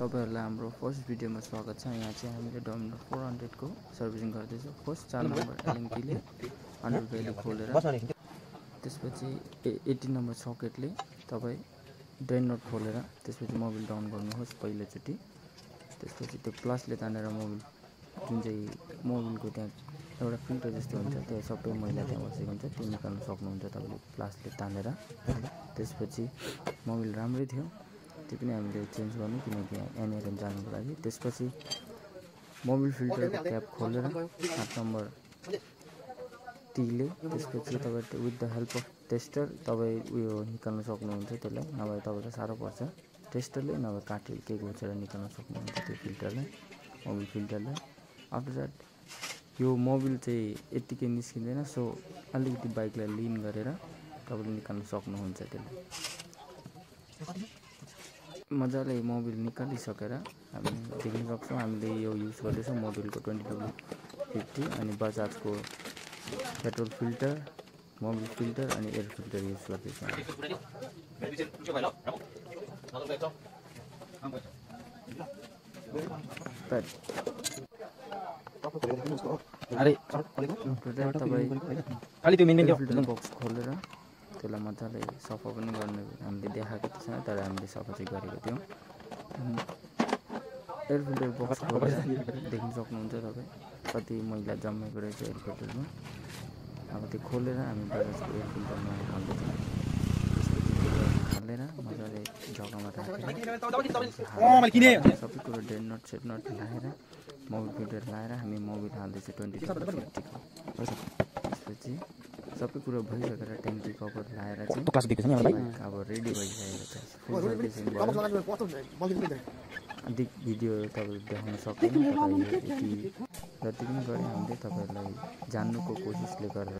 तपाईहरुलाई हाम्रो फर्स्ट भिडियोमा स्वागत छ। यहाँ चाहिँ हामीले डोमिनर 400 को सर्भिसिङ गर्दैछौँ। फर्स्ट 4 नम्बर एलएनकीले 100 रुपैयाँले खोलेर त्यसपछि 18 नम्बर सकेटले तपाई ड्रेन नट खोलेर त्यसपछि मोबिल डाउन गर्नुहोस् पहिलोचोटी। त्यसपछि त्यो प्लसले तानेर मोबिल जुन चाहिँ मोबिलको त्यहाँ एउटा फिल्टर जस्तो हुन्छ त्यो सबै मैला त्यहाँ बसेको हुन्छ त्यो निकाल्न सक्नुहुन्छ तपाईले प्लसले तानेर। त्यसपछि मोबिल राम्रै थियो त्यो पनि हामीले चेन्ज गर्नु किनकि एनएरएम जानुको लागि। त्यसपछि मोबिल फिल्टरको क्याप खोलेर 7 नम्बर टीले त्यसपछि तपाईले with the help of tester तपाई उयो निकाल्न सक्नुहुन्छ त्यसलाई, नभए तपाईलाई साह्रो पर्छ। टेस्टरले नभए काठले के घोचेर निकाल्न सक्नुहुन्छ त्यो फिल्टरलाई, मोबिल फिल्टरलाई। आफ्टर दैट यो मोबिल चाहिँ यतिकै निस्किँदैन, सो अलिकति बाइकलाई लिन गरेर तपाईले निकाल्न सक्नुहुन्छ त्यसलाई। मजाले मोबिल निकालिसकेर हामी देख्न सक्छौं हामीले यो युज गर्दैछौँ मोबिलको 20W50 अनि बजाजको पेट्रोल फिल्टर, मोबिल फिल्टर अनि एयर फिल्टर युज गर्दैछौँ। अरे खाली त्यो मेन फिल्टर बक्स खोलेर त्यसलाई मजाले सफा पनि गर्ने हामीले देखाएको त छैन, तर हामीले सफा चाहिँ गरेको थियौँ। एयर फिल्टर बक्स खोलेर देख्न सक्नुहुन्छ तपाईँ कति मैला जमेको रहेछ एयर फिल्टरमा। अब त्यो खोलेर हामी बजाजको एयर फिल्टरमा हाल्दैछौँ। हालेर मजाले जग्गामा राखेर सबै कुरो ड्रेन नट सेट नट लगाएर मोबिल फिल्टर लगाएर हामी मोबिल हाल्दैछौँ 20W50 को। त्यसपछि सबै कुरो भइसकेर ट्याङ्की कभर लगाएर चाहिँ अब रेडी भइसकेको छ। फुल सर्भिसिङ भयो। अधिक भिडियो तपाईले देखाउन सक्दैन, तर यति जति पनि गरे हामीले तपाईहरुलाई जान्नुको कोसिसले गरेर